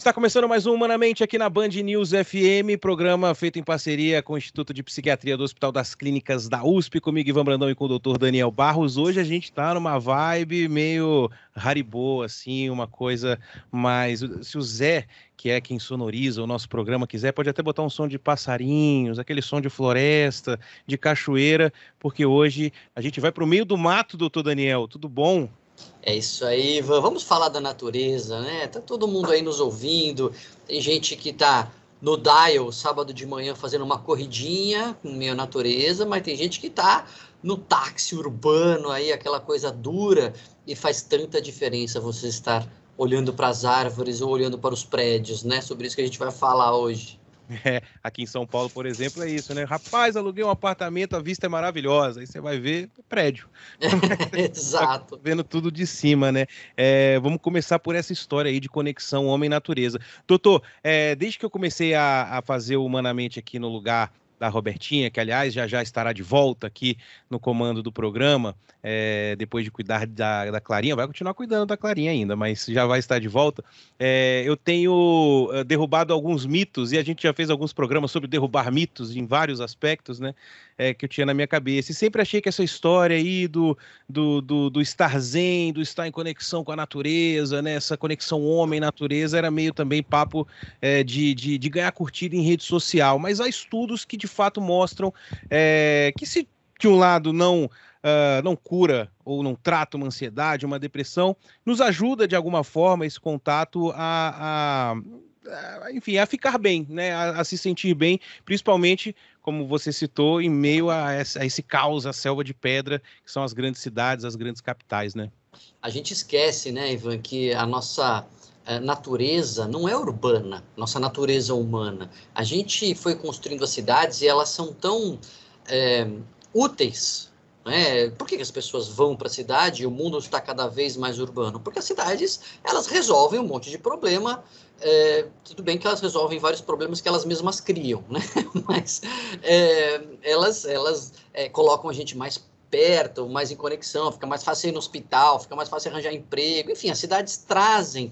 Está começando mais um Humanamente aqui na Band News FM, programa feito em parceria com o Instituto de Psiquiatria do Hospital das Clínicas da USP, comigo Ivan Brandão e com o Dr. Daniel Barros. Hoje a gente está numa vibe meio Haribo, assim, uma coisa mais... Se o Zé, que é quem sonoriza o nosso programa, quiser, pode até botar um som de passarinhos, aquele som de floresta, de cachoeira, porque hoje a gente vai para o meio do mato, Dr. Daniel. Tudo bom? É isso aí, Ivan. Vamos falar da natureza, né? Tá todo mundo aí nos ouvindo. Tem gente que tá no dial sábado de manhã fazendo uma corridinha com meio natureza, mas tem gente que tá no táxi urbano aí, aquela coisa dura, e faz tanta diferença você estar olhando para as árvores ou olhando para os prédios, né? Sobre isso que a gente vai falar hoje. Aqui em São Paulo, por exemplo, é isso, né? Rapaz, aluguei um apartamento, a vista é maravilhosa. Aí você vai ver prédio. Exato. Tá vendo tudo de cima, né? Vamos começar por essa história aí de conexão homem-natureza. Doutor, desde que eu comecei a fazer o Humanamente aqui no lugar da Robertinha, que aliás já estará de volta aqui no comando do programa, depois de cuidar da Clarinha, vai continuar cuidando da Clarinha ainda, mas já vai estar de volta. Eu tenho derrubado alguns mitos, e a gente já fez alguns programas sobre derrubar mitos em vários aspectos, né, que eu tinha na minha cabeça, e sempre achei que essa história aí do estar zen, do estar em conexão com a natureza, né, essa conexão homem-natureza, era meio também papo de ganhar curtida em rede social, mas há estudos que de fato mostram que se de um lado não cura ou não trata uma ansiedade, uma depressão, nos ajuda de alguma forma esse contato enfim, a ficar bem, né, a se sentir bem, principalmente, como você citou, em meio a esse caos, a selva de pedra, que são as grandes cidades, as grandes capitais, né? A gente esquece, né, Ivan, que a nossa natureza não é urbana, nossa natureza humana. A gente foi construindo as cidades e elas são tão úteis, né? Por que as pessoas vão para a cidade e o mundo está cada vez mais urbano? Porque as cidades, elas resolvem um monte de problema. Tudo bem que elas resolvem vários problemas que elas mesmas criam, né? Mas elas colocam a gente mais perto, mais em conexão, fica mais fácil ir no hospital, fica mais fácil arranjar emprego, enfim, as cidades trazem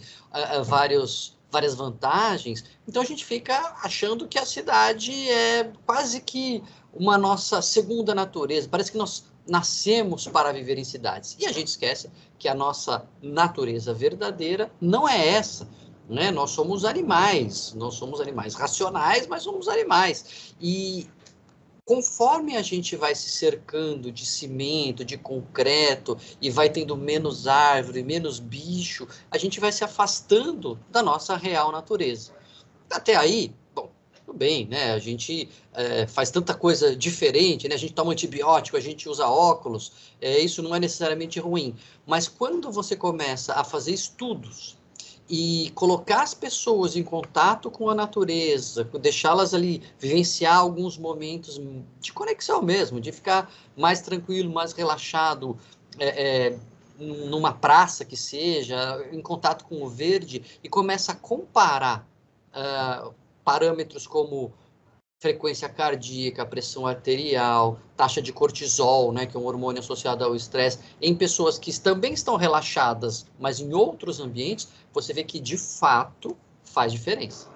várias vantagens, então a gente fica achando que a cidade é quase que uma nossa segunda natureza, parece que nós nascemos para viver em cidades, e a gente esquece que a nossa natureza verdadeira não é essa, né? Nós somos animais racionais, mas somos animais, e conforme a gente vai se cercando de cimento, de concreto, e vai tendo menos árvore, menos bicho, a gente vai se afastando da nossa real natureza. Até aí, bom, tudo bem, né? A gente faz tanta coisa diferente, né? A gente toma antibiótico, a gente usa óculos, isso não é necessariamente ruim. Mas quando você começa a fazer estudos e colocar as pessoas em contato com a natureza, deixá-las ali vivenciar alguns momentos de conexão mesmo, de ficar mais tranquilo, mais relaxado, numa praça que seja, em contato com o verde, e começa a comparar parâmetros como frequência cardíaca, pressão arterial, taxa de cortisol, né, que é um hormônio associado ao estresse, em pessoas que também estão relaxadas, mas em outros ambientes, você vê que, de fato, faz diferença.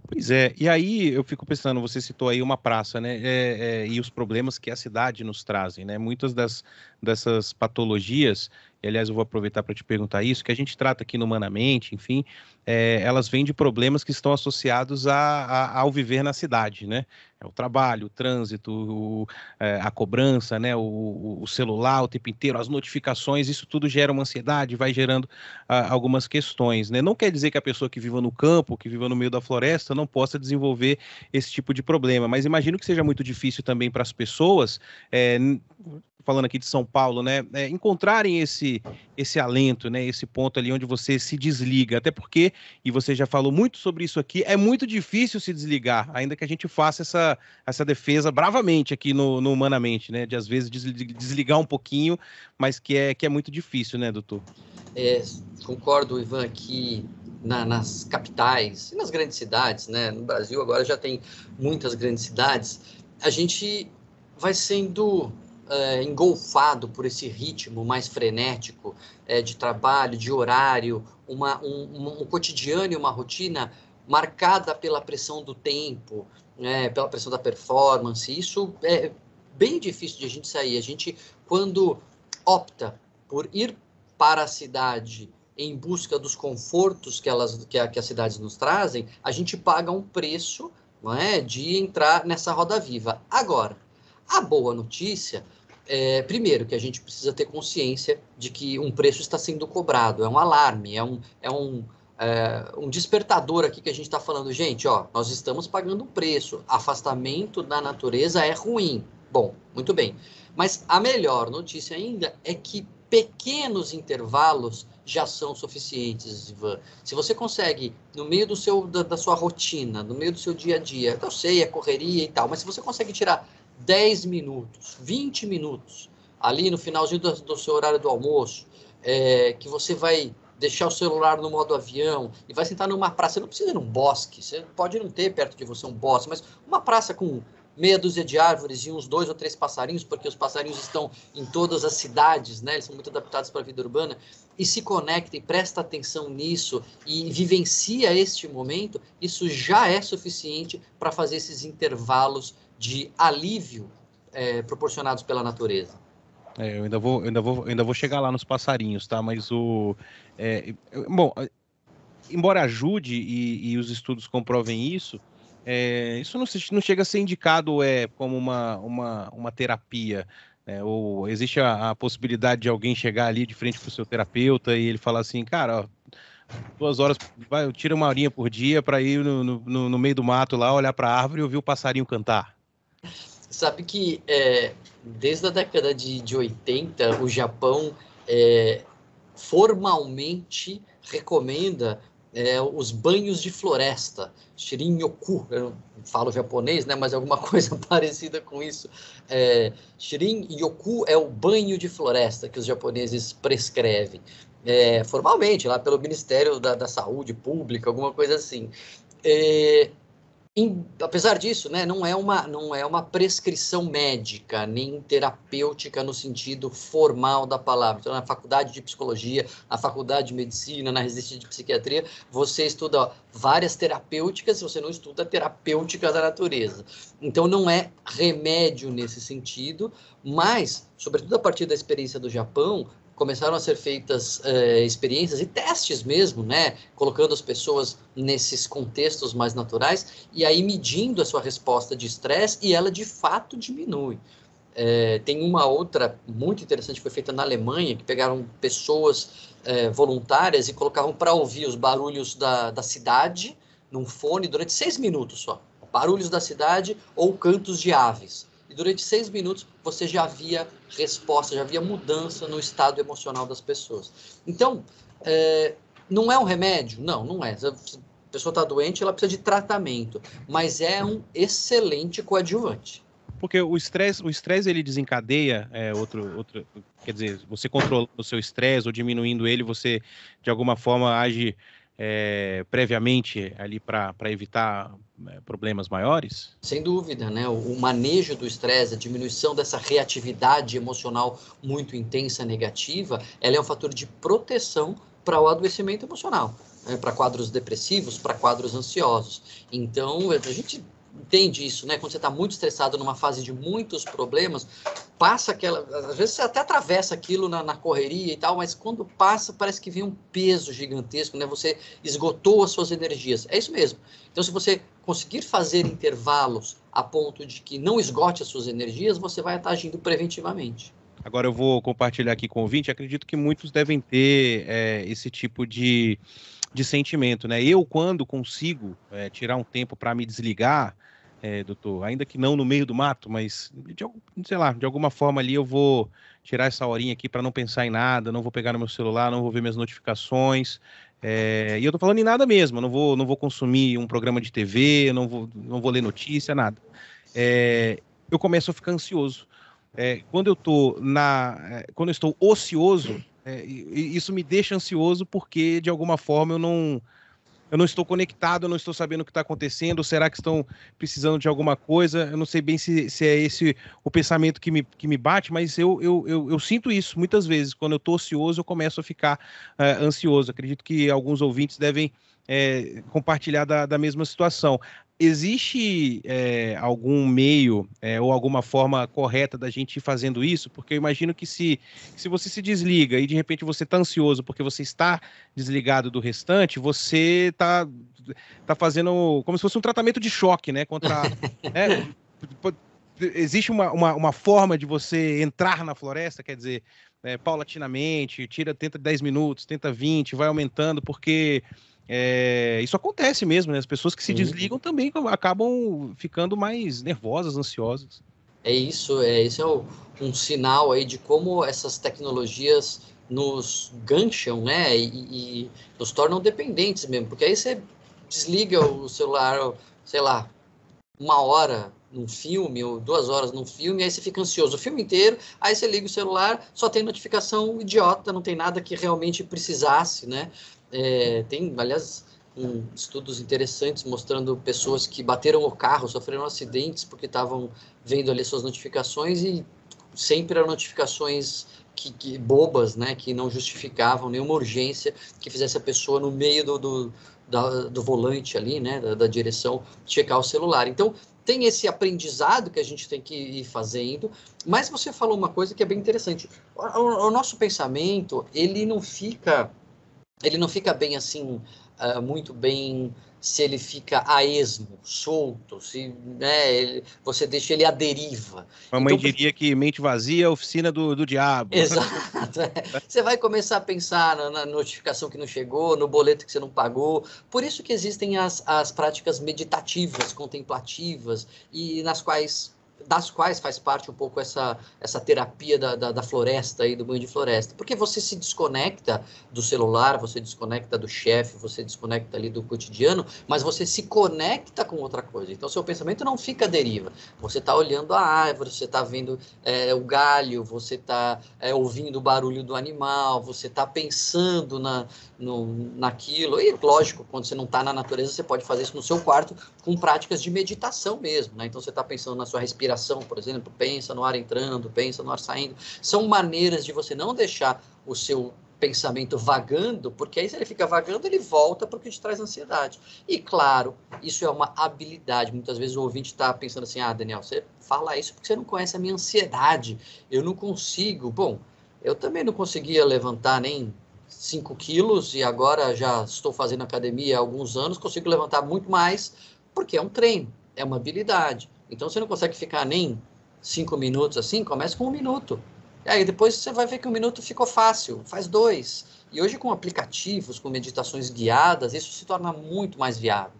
Pois é, e aí eu fico pensando, você citou aí uma praça, né, e os problemas que a cidade nos trazem, né, muitas dessas patologias, e aliás eu vou aproveitar para te perguntar isso, que a gente trata aqui no Humanamente, enfim, elas vêm de problemas que estão associados ao viver na cidade, né, o trabalho, o trânsito, a cobrança, né, o celular o tempo inteiro, as notificações, isso tudo gera uma ansiedade, vai gerando algumas questões, né, não quer dizer que a pessoa que viva no campo, que viva no meio da floresta, não possa desenvolver esse tipo de problema, mas imagino que seja muito difícil também para as pessoas, falando aqui de São Paulo, né, encontrarem esse alento, né, esse ponto ali onde você se desliga, até porque, e você já falou muito sobre isso aqui, é muito difícil se desligar, ainda que a gente faça essa defesa bravamente aqui no Humanamente, né, de às vezes desligar um pouquinho, mas que é muito difícil, né, doutor? Concordo, Ivan, que nas capitais e nas grandes cidades, né, no Brasil agora já tem muitas grandes cidades, a gente vai sendo engolfado por esse ritmo mais frenético de trabalho, de horário, um cotidiano e uma rotina marcada pela pressão do tempo, né, pela pressão da performance. Isso é bem difícil de a gente sair. A gente, quando opta por ir para a cidade em busca dos confortos que as cidades nos trazem, a gente paga um preço, não é, de entrar nessa roda viva. Agora, a boa notícia é, primeiro, que a gente precisa ter consciência de que um preço está sendo cobrado, é um alarme, um despertador aqui que a gente está falando, gente, ó, nós estamos pagando um preço, afastamento da natureza é ruim. Bom, muito bem. Mas a melhor notícia ainda é que pequenos intervalos já são suficientes, Ivan. Se você consegue, no meio da sua rotina, no meio do seu dia a dia, eu sei, é correria e tal, mas se você consegue tirar 10 minutos, 20 minutos, ali no finalzinho do seu horário do almoço, que você vai deixar o celular no modo avião e vai sentar numa praça, você não precisa ir num bosque, você pode não ter perto de você um bosque, mas uma praça com meia dúzia de árvores e uns 2 ou 3 passarinhos, porque os passarinhos estão em todas as cidades, né? Eles são muito adaptados para a vida urbana, e se conecta e presta atenção nisso e vivencia este momento, isso já é suficiente para fazer esses intervalos de alívio proporcionados pela natureza. Eu ainda vou chegar lá nos passarinhos, tá? Mas bom, embora ajude e os estudos comprovem isso, isso não chega a ser indicado como uma terapia, né? Ou existe a possibilidade de alguém chegar ali de frente para o seu terapeuta e ele falar assim, cara, ó, 2 horas, tira 1 horinha por dia para ir no meio do mato lá, olhar para a árvore e ouvir o passarinho cantar. Sabe que desde a década de 80, o Japão formalmente recomenda os banhos de floresta, Shirin-yoku, eu não falo japonês, né, mas alguma coisa parecida com isso. Shirin-yoku é o banho de floresta que os japoneses prescrevem, formalmente, lá pelo Ministério da Saúde Pública, alguma coisa assim. Apesar disso, né, não é uma prescrição médica, nem terapêutica no sentido formal da palavra. Então, na faculdade de psicologia, na faculdade de medicina, na residência de psiquiatria, você estuda várias terapêuticas, você não estuda a terapêutica da natureza. Então, não é remédio nesse sentido, mas, sobretudo a partir da experiência do Japão, começaram a ser feitas experiências e testes mesmo, né? Colocando as pessoas nesses contextos mais naturais e aí medindo a sua resposta de estresse e ela de fato diminui. Tem uma outra muito interessante que foi feita na Alemanha, que pegaram pessoas voluntárias e colocavam para ouvir os barulhos da cidade num fone durante 6 minutos só. Barulhos da cidade ou cantos de aves. E durante 6 minutos você já via resposta, já via mudança no estado emocional das pessoas. Então, não é um remédio? Não, não é. Se a pessoa está doente, ela precisa de tratamento, mas é um excelente coadjuvante. Porque o estresse ele desencadeia quer dizer, você controlando o seu estresse ou diminuindo ele, você de alguma forma age previamente ali para evitar problemas maiores? Sem dúvida, né? O manejo do estresse, a diminuição dessa reatividade emocional muito intensa, negativa, ela é um fator de proteção para o adoecimento emocional, né? Para quadros depressivos, para quadros ansiosos. Então, a gente entende isso, né? Quando você está muito estressado numa fase de muitos problemas, passa aquela... Às vezes você até atravessa aquilo na correria e tal, mas quando passa, parece que vem um peso gigantesco, né? Você esgotou as suas energias. É isso mesmo. Então, se você conseguir fazer intervalos a ponto de que não esgote as suas energias, você vai estar agindo preventivamente. Agora eu vou compartilhar aqui com o ouvinte, acredito que muitos devem ter esse tipo de sentimento, né? Eu, quando consigo tirar um tempo para me desligar, doutor, ainda que não no meio do mato, mas, sei lá, de alguma forma ali eu vou tirar essa horinha aqui para não pensar em nada, não vou pegar no meu celular, não vou ver minhas notificações, e eu tô falando em nada mesmo, não vou consumir um programa de TV, não vou ler notícia, nada. Eu começo a ficar ansioso. Quando eu estou ocioso, isso me deixa ansioso porque, de alguma forma, eu eu não estou conectado, eu não estou sabendo o que está acontecendo, será que estão precisando de alguma coisa? Eu não sei bem se é esse o pensamento que me bate, mas eu sinto isso muitas vezes. Quando eu estou ocioso, eu começo a ficar ansioso. Acredito que alguns ouvintes devem compartilhar da mesma situação. Existe algum meio ou alguma forma correta da gente ir fazendo isso? Porque eu imagino que se você se desliga e de repente você está ansioso porque você está desligado do restante, você tá fazendo como se fosse um tratamento de choque, né? Né, existe uma forma de você entrar na floresta, quer dizer, paulatinamente, tenta 10 minutos, tenta 20, vai aumentando, porque isso acontece mesmo, né? As pessoas que se desligam também acabam ficando mais nervosas, ansiosas. Esse é um sinal aí de como essas tecnologias nos gancham, né? E nos tornam dependentes mesmo, porque aí você desliga o celular, sei lá, 1 hora num filme ou 2 horas num filme, aí você fica ansioso o filme inteiro, aí você liga o celular, só tem notificação idiota, não tem nada que realmente precisasse, né? Tem, aliás, estudos interessantes mostrando pessoas que bateram o carro, sofreram acidentes porque estavam vendo ali suas notificações e sempre eram notificações bobas, né? Que não justificavam nenhuma urgência que fizesse a pessoa no meio do volante ali, né? Da direção, checar o celular. Então, tem esse aprendizado que a gente tem que ir fazendo, mas você falou uma coisa que é bem interessante. O nosso pensamento, ele não fica bem assim, muito bem, se ele fica a esmo, solto, se, né, você deixa ele à deriva. Mamãe diria que mente vazia é a oficina do diabo. Exato. Você vai começar a pensar na notificação que não chegou, no boleto que você não pagou. Por isso que existem as práticas meditativas, contemplativas, e das quais faz parte um pouco essa terapia da floresta e do banho de floresta. Porque você se desconecta do celular, você desconecta do chefe, você desconecta ali do cotidiano, mas você se conecta com outra coisa. Então, seu pensamento não fica à deriva. Você está olhando a árvore, você está vendo o galho, você está ouvindo o barulho do animal, você está pensando naquilo. E, lógico, quando você não está na natureza, você pode fazer isso no seu quarto com práticas de meditação mesmo, né? Então, você está pensando na sua respiração, por exemplo, pensa no ar entrando, pensa no ar saindo. São maneiras de você não deixar o seu pensamento vagando, porque aí se ele fica vagando, ele volta para o que te traz ansiedade. E claro, isso é uma habilidade. Muitas vezes o ouvinte está pensando assim, Daniel, você fala isso porque você não conhece a minha ansiedade. Eu não consigo. Bom, eu também não conseguia levantar nem 5 quilos e agora já estou fazendo academia há alguns anos, consigo levantar muito mais, porque é um treino, é uma habilidade. Então, você não consegue ficar nem 5 minutos assim, comece com 1 minuto. E aí, depois você vai ver que 1 minuto ficou fácil, faz 2. E hoje, com aplicativos, com meditações guiadas, isso se torna muito mais viável.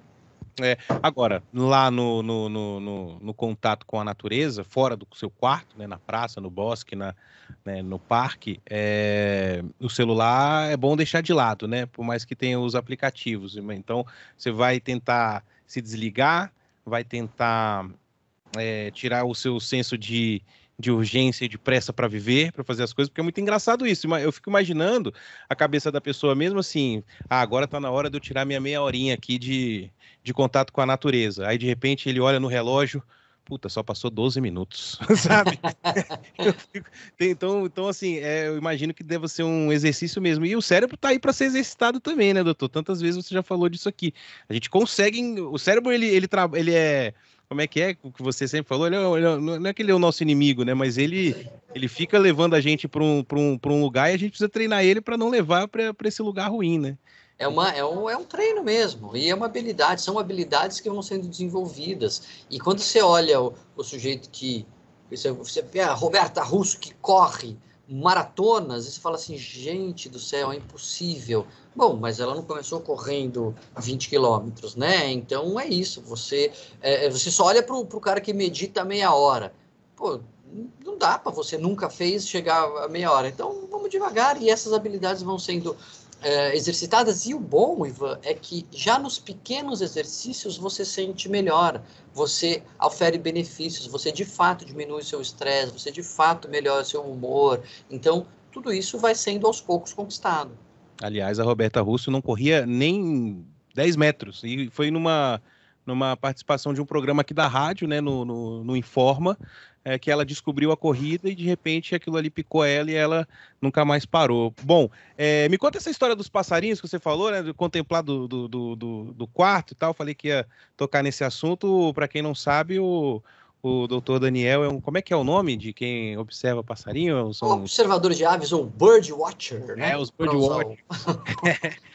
Agora, lá no contato com a natureza, fora do seu quarto, né, na praça, no bosque, no parque, o celular é bom deixar de lado, né? Por mais que tenha os aplicativos. Então, você vai tentar se desligar, vai tentar tirar o seu senso de urgência e de pressa para viver, para fazer as coisas, porque é muito engraçado isso. Eu fico imaginando a cabeça da pessoa mesmo assim, agora está na hora de eu tirar minha meia horinha aqui de contato com a natureza. Aí, de repente, ele olha no relógio, puta, só passou 12 minutos, sabe? Então, assim, eu imagino que deva ser um exercício mesmo. E o cérebro tá aí para ser exercitado também, né, doutor? Tantas vezes você já falou disso aqui. A gente consegue... O cérebro, ele é... Como é o que você sempre falou? Não é que ele é o nosso inimigo, né? Mas ele fica levando a gente para um lugar e a gente precisa treinar ele para não levar para esse lugar ruim, né? É um treino mesmo, e é uma habilidade, são habilidades que vão sendo desenvolvidas. E quando você olha o sujeito você vê a Roberta Russo que corre maratonas, e você fala assim, gente do céu, é impossível. Bom, mas ela não começou correndo 20 quilômetros, né? Então é isso, você só olha para o cara que medita meia hora. Pô, não dá para você, nunca fez chegar a meia hora. Então vamos devagar, e essas habilidades vão sendo exercitadas, e o bom, Ivan, é que já nos pequenos exercícios você sente melhor, você ofere benefícios, você de fato diminui o seu estresse, você de fato melhora o seu humor, então tudo isso vai sendo aos poucos conquistado. Aliás, a Roberta Russo não corria nem 10 metros. E foi numa participação de um programa aqui da rádio, né, no Informa, que ela descobriu a corrida e de repente aquilo ali picou ela e ela nunca mais parou. Bom, me conta essa história dos passarinhos que você falou, né, de contemplar do quarto e tal. Falei que ia tocar nesse assunto. Para quem não sabe, o doutor Daniel como é que é o nome de quem observa passarinho? Observador de aves, ou bird watcher, né? Os bird watcher.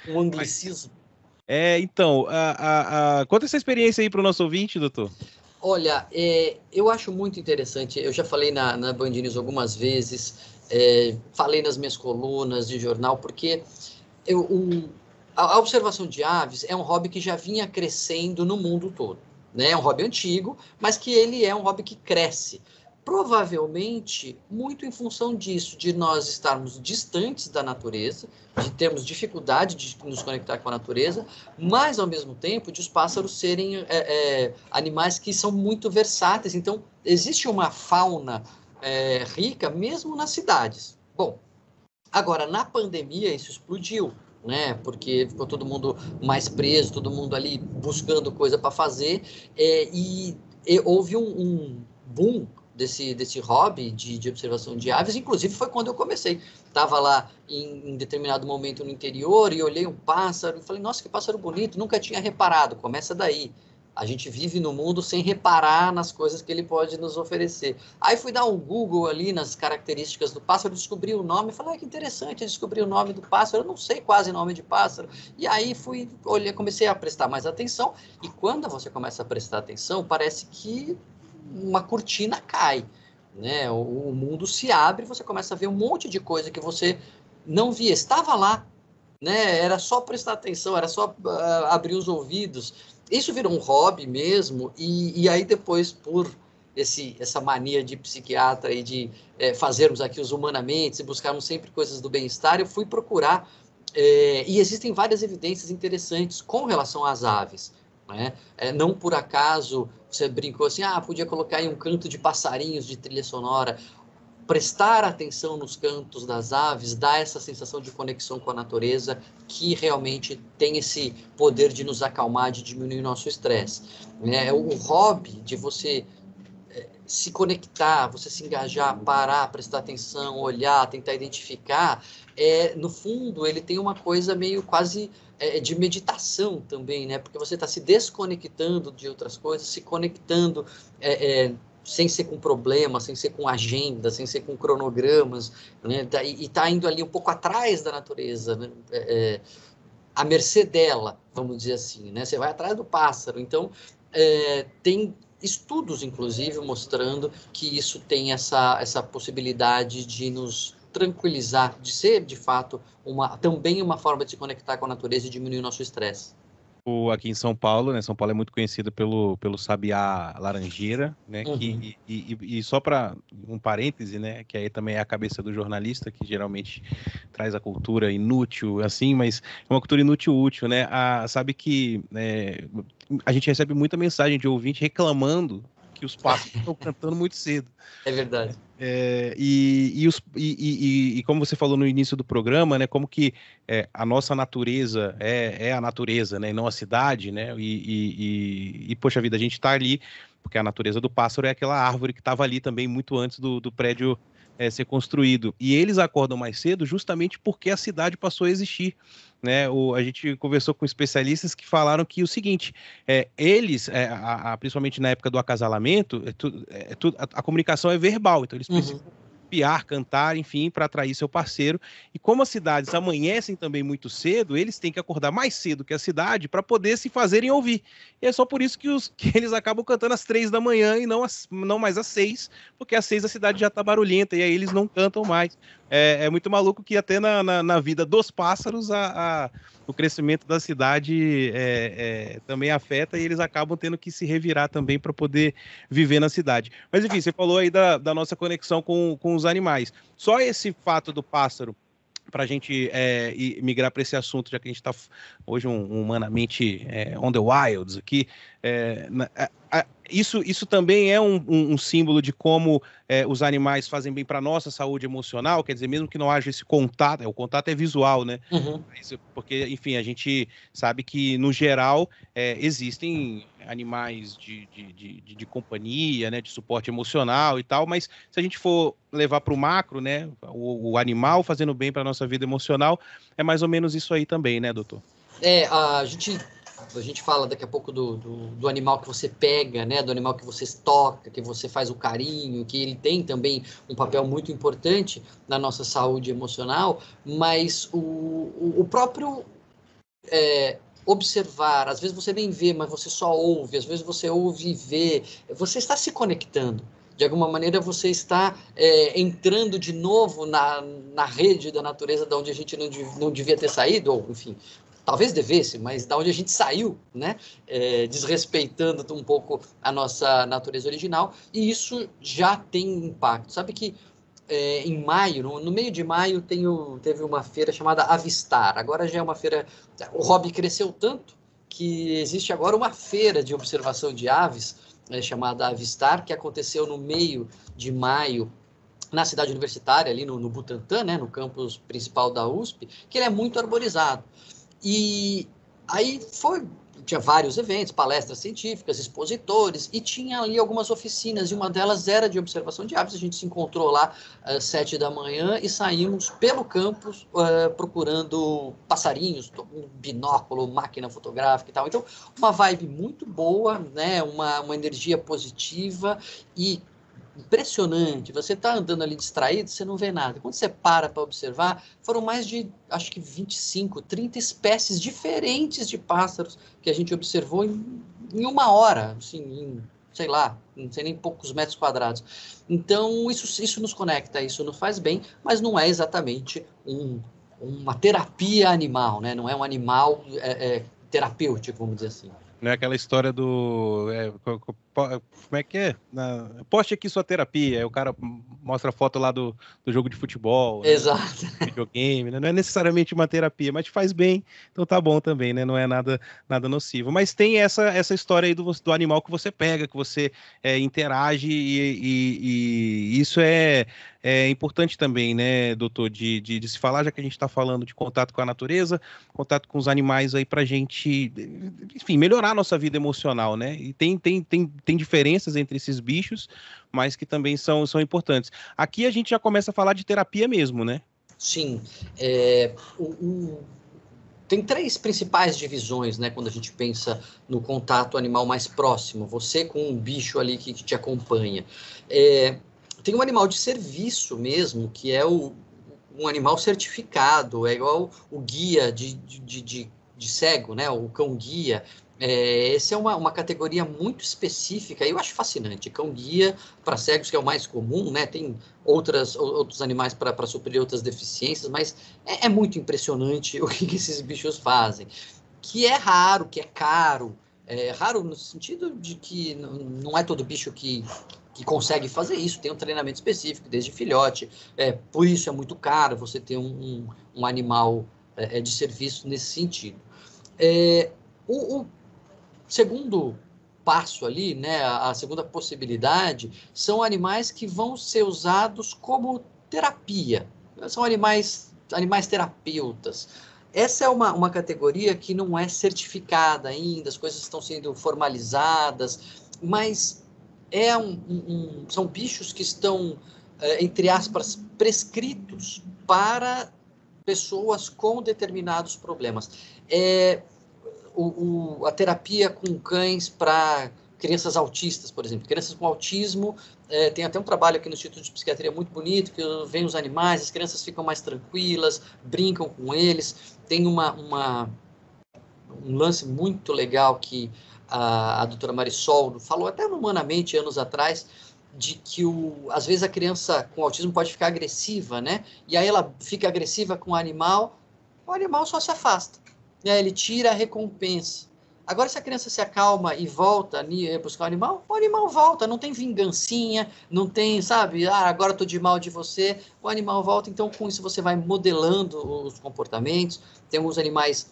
Um anglicismo. Então, conta essa experiência aí para o nosso ouvinte, doutor. Olha, eu acho muito interessante. Eu já falei na Band News algumas vezes, falei nas minhas colunas de jornal, porque a observação de aves é um hobby que já vinha crescendo no mundo todo, né? É um hobby antigo, mas que ele é um hobby que cresce. Provavelmente, muito em função disso, de nós estarmos distantes da natureza, de termos dificuldade de nos conectar com a natureza, mas, ao mesmo tempo, de os pássaros serem animais que são muito versáteis. Então, existe uma fauna rica, mesmo nas cidades. Bom, agora, na pandemia, isso explodiu, né? Porque ficou todo mundo mais preso, todo mundo ali buscando coisa para fazer, e houve um boom desse hobby de observação de aves. Inclusive foi quando eu comecei. Estava lá em determinado momento no interior e olhei um pássaro e falei, nossa, que pássaro bonito, nunca tinha reparado. Começa daí. A gente vive no mundo sem reparar nas coisas que ele pode nos oferecer. Aí fui dar um Google ali nas características do pássaro, descobri o nome, falei, que interessante, descobri o nome do pássaro, eu não sei quase nome de pássaro. E aí comecei a prestar mais atenção, e quando você começa a prestar atenção, parece que uma cortina cai, né? O mundo se abre, você começa a ver um monte de coisa que você não via, estava lá, né? Era só prestar atenção, era só abrir os ouvidos. Isso virou um hobby mesmo, e aí depois, por essa mania de psiquiatra e de fazermos aqui os humanamente, e buscarmos sempre coisas do bem-estar, eu fui procurar, e existem várias evidências interessantes com relação às aves, né? Não por acaso você brincou assim, podia colocar aí um canto de passarinhos de trilha sonora. Prestar atenção nos cantos das aves dá essa sensação de conexão com a natureza, que realmente tem esse poder de nos acalmar, de diminuir o nosso estresse. O hobby de você se conectar, você se engajar, parar, prestar atenção, olhar, tentar identificar, no fundo, ele tem uma coisa meio quase de meditação também, né? Porque você está se desconectando de outras coisas, se conectando sem ser com problemas, sem ser com agenda, sem ser com cronogramas, né? E está indo ali um pouco atrás da natureza, né? À mercê dela, vamos dizer assim, né? Você vai atrás do pássaro. Então, tem estudos, inclusive, mostrando que isso tem essa possibilidade de nos tranquilizar, de ser, de fato, também uma forma de se conectar com a natureza e diminuir o nosso estresse. Aqui em São Paulo, né? São Paulo é muito conhecido pelo sabiá laranjeira, né? Uhum. E só para um parêntese, né? Que aí também é a cabeça do jornalista, que geralmente traz a cultura inútil, assim, mas é uma cultura inútil útil, né? Sabe que a gente recebe muita mensagem de ouvinte reclamando que os pássaros estão cantando muito cedo. É verdade. E como você falou no início do programa, né, como que a nossa natureza é a natureza, né, e não a cidade, né, poxa vida, a gente está ali, porque a natureza do pássaro é aquela árvore que estava ali também muito antes do prédio ser construído. E eles acordam mais cedo justamente porque a cidade passou a existir, né? A gente conversou com especialistas que falaram que o seguinte, eles, principalmente na época do acasalamento, a comunicação é verbal, então eles precisam piar, cantar, enfim, para atrair seu parceiro. E como as cidades amanhecem também muito cedo, eles têm que acordar mais cedo que a cidade para poder se fazerem ouvir. E é só por isso que eles acabam cantando às 3 da manhã e não mais às 6, porque às 6 a cidade já está barulhenta e aí eles não cantam mais. É muito maluco que até na vida dos pássaros o crescimento da cidade também afeta e eles acabam tendo que se revirar também para poder viver na cidade. Mas enfim, você falou aí da nossa conexão com os animais. Só esse fato do pássaro, para a gente migrar para esse assunto, já que a gente está hoje humanamente on the wilds aqui, Isso também é um símbolo de como os animais fazem bem para a nossa saúde emocional, quer dizer, mesmo que não haja esse contato, o contato é visual, né? Uhum. Porque, enfim, a gente sabe que, no geral, existem animais de companhia, né, de suporte emocional e tal, mas se a gente for levar para o macro, né, o animal fazendo bem para a nossa vida emocional, é mais ou menos isso aí também, né, doutor? A gente fala daqui a pouco do animal que você pega, né? Do animal que você toca, que você faz o carinho, que ele tem também um papel muito importante na nossa saúde emocional, mas o próprio observar, às vezes você nem vê, mas você só ouve, às vezes você ouve e vê, você está se conectando. De alguma maneira você está entrando de novo na rede da natureza, de onde a gente não devia ter saído, ou enfim, talvez devesse, mas da onde a gente saiu, né? Desrespeitando um pouco a nossa natureza original, e isso já tem impacto. Sabe que em maio, no meio de maio, teve uma feira chamada Avistar. Agora já é uma feira. O hobby cresceu tanto que existe agora uma feira de observação de aves, chamada Avistar, que aconteceu no meio de maio na cidade universitária, ali no Butantã, né, no campus principal da USP, que ele é muito arborizado. E aí tinha vários eventos, palestras científicas, expositores, e tinha ali algumas oficinas, e uma delas era de observação de aves. A gente se encontrou lá às 7 da manhã e saímos pelo campus procurando passarinhos, binóculo, máquina fotográfica e tal. Então, uma vibe muito boa, né? Uma energia positiva e impressionante. Você está andando ali distraído, você não vê nada. Quando você para observar, foram mais de, acho que 25, 30 espécies diferentes de pássaros que a gente observou em uma hora, assim, sei lá, não sei nem poucos metros quadrados. Então, isso nos conecta, isso nos faz bem, mas não é exatamente uma terapia animal, né? Não é um animal terapêutico, vamos dizer assim. Não é aquela história do... como é que é? Poste aqui sua terapia. Aí o cara mostra a foto lá do jogo de futebol, né? Exato. Videogame, né? Não é necessariamente uma terapia, mas te faz bem, então tá bom também, né? Não é nada nocivo. Mas tem essa história aí do animal que você pega, que você interage, e isso é importante também, né, doutor, de se falar, já que a gente está falando de contato com a natureza, contato com os animais aí pra gente, enfim, melhorar a nossa vida emocional, né? E tem diferenças entre esses bichos, mas que também são importantes. Aqui a gente já começa a falar de terapia mesmo, né? Sim. Tem três principais divisões, né, quando a gente pensa no contato animal mais próximo, você com um bicho ali que te acompanha. Tem um animal de serviço mesmo, que é um animal certificado, é igual o guia de cego, né, o cão-guia. Essa é uma categoria muito específica, e eu acho fascinante. Cão-guia para cegos, que é o mais comum, né? Tem outros animais para suprir outras deficiências, mas é muito impressionante o que esses bichos fazem. Que é raro, que é caro. É raro no sentido de que não é todo bicho que consegue fazer isso, tem um treinamento específico, desde filhote. Por isso é muito caro você ter um animal de serviço nesse sentido. O segundo passo ali, né, a segunda possibilidade, são animais que vão ser usados como terapia. São animais terapeutas. Essa é uma categoria que não é certificada ainda, as coisas estão sendo formalizadas, mas são bichos que estão, entre aspas, prescritos para pessoas com determinados problemas. A terapia com cães para crianças autistas, por exemplo. Crianças com autismo, tem até um trabalho aqui no Instituto de Psiquiatria muito bonito, que vem os animais, as crianças ficam mais tranquilas, brincam com eles. Tem um lance muito legal que a doutora Marisol falou até no Humanamente, anos atrás, de que às vezes a criança com autismo pode ficar agressiva, né? E aí ela fica agressiva com o animal só se afasta. Ele tira a recompensa. Agora, se a criança se acalma e volta a buscar o animal volta, não tem vingancinha, não tem, sabe, agora eu tô de mal de você, o animal volta. Então, com isso, você vai modelando os comportamentos. Tem alguns animais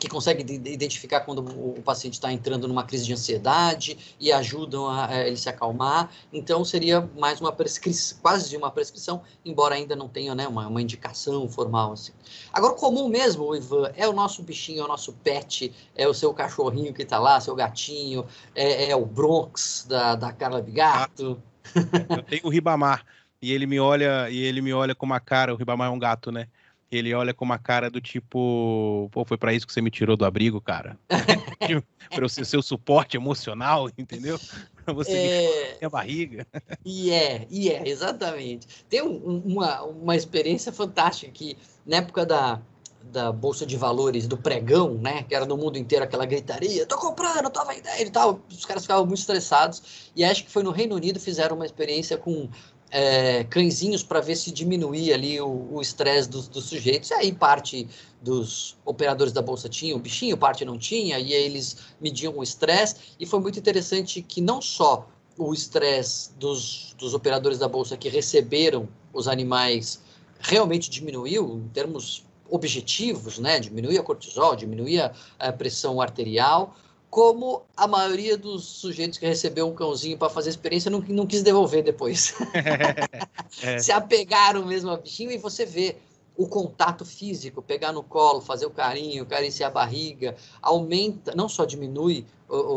que conseguem identificar quando o paciente está entrando numa crise de ansiedade e ajudam a ele se acalmar. Então, seria mais uma prescrição, quase uma prescrição, embora ainda não tenha, né, uma indicação formal. Assim. Agora, o comum mesmo, Ivan, é o nosso bichinho, é o nosso pet, é o seu cachorrinho que está lá, seu gatinho, é o Bronx da Carla Bigato. Eu tenho o Ribamar, e ele me olha com uma cara, o Ribamar é um gato, né? Ele olha com uma cara do tipo, pô, foi pra isso que você me tirou do abrigo, cara? Pra eu ser seu suporte emocional, entendeu? Pra você me minha barriga. Exatamente. Tem uma experiência fantástica que, na época da Bolsa de Valores, do pregão, né, que era no mundo inteiro aquela gritaria, tô comprando, tô vendendo e tal, os caras ficavam muito estressados, e acho que foi no Reino Unido, fizeram uma experiência com cãezinhos para ver se diminuía ali o estresse dos sujeitos, e aí parte dos operadores da Bolsa tinha o bichinho, parte não tinha, e aí eles mediam o estresse, e foi muito interessante que não só o estresse dos operadores da Bolsa que receberam os animais realmente diminuiu, em termos objetivos, né? Diminuía cortisol, diminuía a pressão arterial, como a maioria dos sujeitos que recebeu um cãozinho para fazer experiência não quis devolver depois. Se apegaram mesmo ao bichinho e você vê o contato físico, pegar no colo, fazer o carinho, acariciar a barriga, aumenta, não só diminui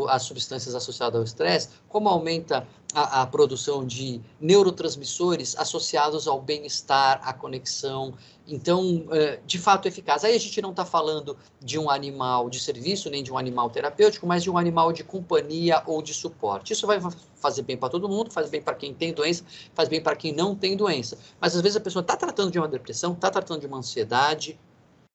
as substâncias associadas ao estresse, como aumenta a produção de neurotransmissores associados ao bem-estar, à conexão. Então, de fato, é eficaz. Aí a gente não está falando de um animal de serviço, nem de um animal terapêutico, mas de um animal de companhia ou de suporte. Isso vai fazer bem para todo mundo, faz bem para quem tem doença, faz bem para quem não tem doença. Mas, às vezes, a pessoa está tratando de uma depressão, está tratando de uma ansiedade,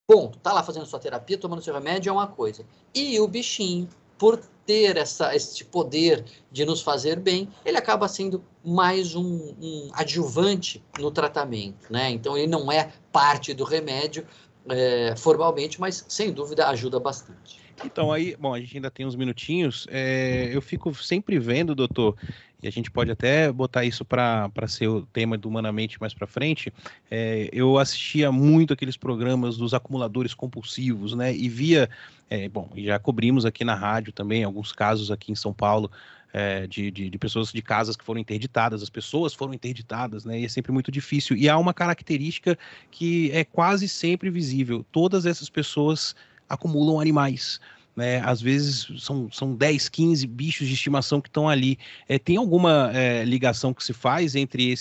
ponto. Está lá fazendo sua terapia, tomando seu remédio, é uma coisa. E o bichinho, por ter esse poder de nos fazer bem, ele acaba sendo mais um adjuvante no tratamento, né? Então, ele não é parte do remédio formalmente, mas, sem dúvida, ajuda bastante. Então, aí, bom, a gente ainda tem uns minutinhos, eu fico sempre vendo, doutor, e a gente pode até botar isso para ser o tema do Humanamente mais para frente, eu assistia muito aqueles programas dos acumuladores compulsivos, né, e via, bom, já cobrimos aqui na rádio também, alguns casos aqui em São Paulo, de pessoas de casas que foram interditadas, as pessoas foram interditadas, né, e é sempre muito difícil, e há uma característica que é quase sempre visível, todas essas pessoas acumulam animais, né? Às vezes são 10, 15 bichos de estimação que estão ali. Tem alguma ligação que se faz entre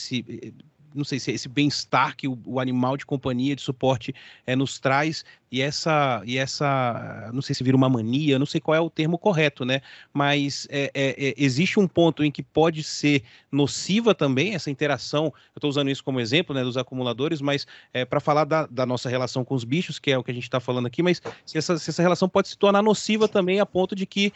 não sei se é esse bem-estar que o animal de companhia, de suporte nos traz e essa, não sei se vira uma mania, não sei qual é o termo correto, né? Mas existe um ponto em que pode ser nociva também essa interação, eu estou usando isso como exemplo, né, dos acumuladores, mas para falar da nossa relação com os bichos, que é o que a gente está falando aqui, mas se essa relação pode se tornar nociva também a ponto de que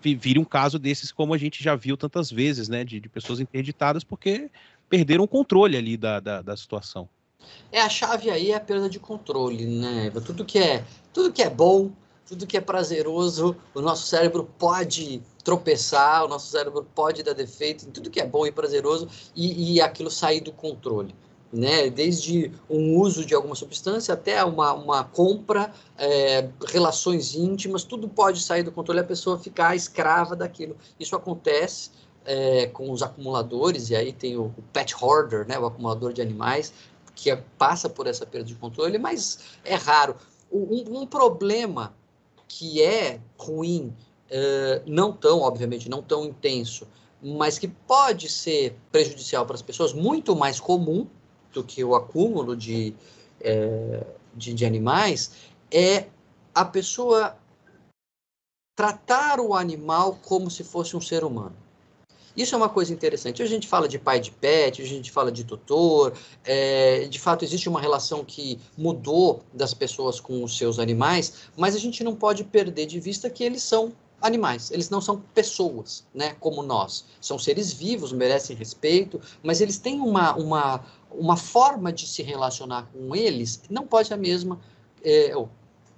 vire um caso desses como a gente já viu tantas vezes, né, de pessoas interditadas porque perderam o controle ali da situação. A chave aí é a perda de controle, né? Tudo que é bom, tudo que é prazeroso, o nosso cérebro pode tropeçar, o nosso cérebro pode dar defeito em tudo que é bom e prazeroso e aquilo sair do controle. Né? Desde um uso de alguma substância até uma compra, relações íntimas, tudo pode sair do controle e a pessoa ficar escrava daquilo. Isso acontece com os acumuladores, e aí tem o pet hoarder, né? O acumulador de animais, que passa por essa perda de controle, mas é raro. Um problema que é ruim, obviamente, não tão intenso, mas que pode ser prejudicial para as pessoas, muito mais comum do que o acúmulo de animais, é a pessoa tratar o animal como se fosse um ser humano. Isso é uma coisa interessante. Hoje a gente fala de pai de pet, hoje a gente fala de tutor, de fato existe uma relação que mudou das pessoas com os seus animais, mas a gente não pode perder de vista que eles são animais, eles não são pessoas, né, como nós. São seres vivos, merecem respeito, mas eles têm uma forma de se relacionar com eles, não pode ser a mesma,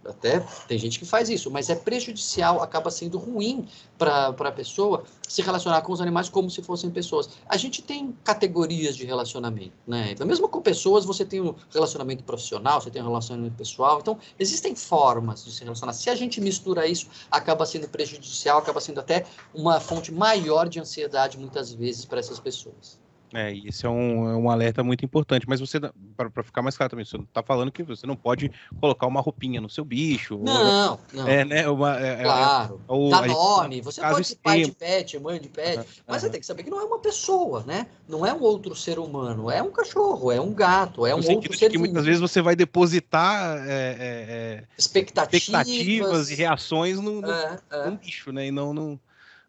até tem gente que faz isso, mas é prejudicial, acaba sendo ruim para a pessoa se relacionar com os animais como se fossem pessoas. A gente tem categorias de relacionamento, né? Então, mesmo com pessoas, você tem um relacionamento profissional, você tem um relacionamento pessoal. Então, existem formas de se relacionar. Se a gente mistura isso, acaba sendo prejudicial, acaba sendo até uma fonte maior de ansiedade, muitas vezes, para essas pessoas. E esse é um alerta muito importante, mas você, para ficar mais claro também, você não está falando que você não pode colocar uma roupinha no seu bicho. Não. Né, claro, dá nome, você pode ser pai de extremo. pet, mãe de pet, mas você tem que saber que não é uma pessoa, né? Não é um outro ser humano, é um cachorro, é um gato, é um outro ser que muitas vezes você vai depositar expectativas e reações num bicho, né? E não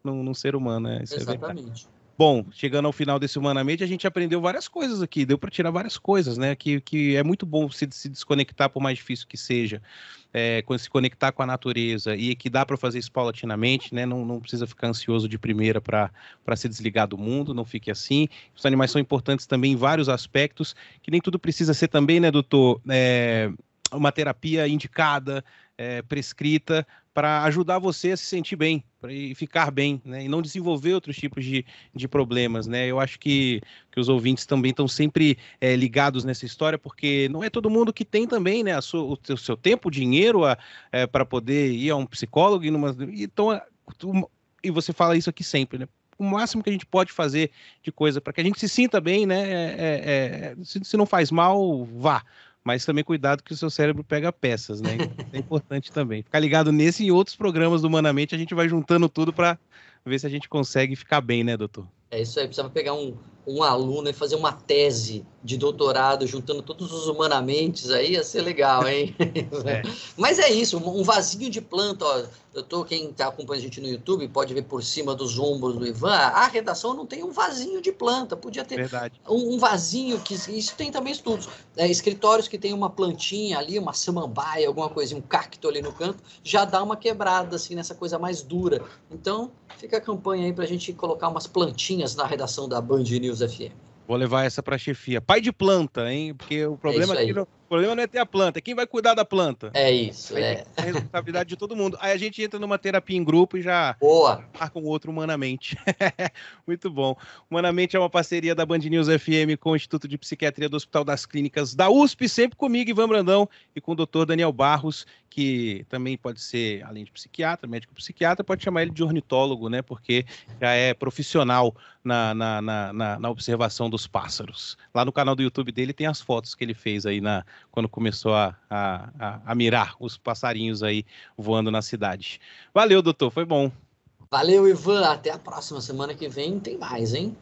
num ser humano, né? Isso exatamente. Bom, chegando ao final desse Humanamente, a gente aprendeu várias coisas aqui, deu para tirar várias coisas, né? Que é muito bom se desconectar, por mais difícil que seja, se conectar com a natureza e que dá para fazer isso paulatinamente, né? Não precisa ficar ansioso de primeira para se desligar do mundo, não fique assim. Os animais são importantes também em vários aspectos, que nem tudo precisa ser também, né, doutor? Uma terapia indicada, prescrita, para ajudar você a se sentir bem, para ficar bem, né? E não desenvolver outros tipos de problemas, né? Eu acho que os ouvintes também estão sempre ligados nessa história, porque não é todo mundo que tem também, né, o seu tempo, o dinheiro para poder ir a um psicólogo. E você fala isso aqui sempre, né? O máximo que a gente pode fazer de coisa para que a gente se sinta bem, né? Se não faz mal, vá. Mas também cuidado que o seu cérebro pega peças, né? É importante também. Ficar ligado nesse e outros programas do Humanamente, a gente vai juntando tudo para ver se a gente consegue ficar bem, né, doutor? É isso aí, precisava pegar um aluno e fazer uma tese de doutorado, juntando todos os humanamentes aí, ia ser legal, hein? Mas é isso, um vasinho de planta, ó, quem está acompanhando a gente no YouTube pode ver por cima dos ombros do Ivan, a redação não tem um vasinho de planta, podia ter um vasinho, isso tem também estudos, escritórios que tem uma plantinha ali, uma samambaia, alguma coisinha, um cacto ali no canto, já dá uma quebrada, assim, nessa coisa mais dura. Então, fica a campanha aí pra gente colocar umas plantinhas na redação da Band News FM. Vou levar essa para a chefia. Pai de planta, hein? Porque o problema aqui o problema não é ter a planta, é quem vai cuidar da planta. É isso, É a responsabilidade de todo mundo. Aí a gente entra numa terapia em grupo e já marca um outro Humanamente. Muito bom. Humanamente é uma parceria da Band News FM com o Instituto de Psiquiatria do Hospital das Clínicas da USP, sempre comigo, Ivan Brandão, e com o doutor Daniel Barros, que também pode ser, além de psiquiatra, médico psiquiatra, pode chamar ele de ornitólogo, né? Porque já é profissional na observação dos pássaros. Lá no canal do YouTube dele tem as fotos que ele fez aí quando começou a mirar os passarinhos aí voando na cidade. Valeu, doutor, foi bom. Valeu, Ivan. Até a próxima semana que vem tem mais, hein?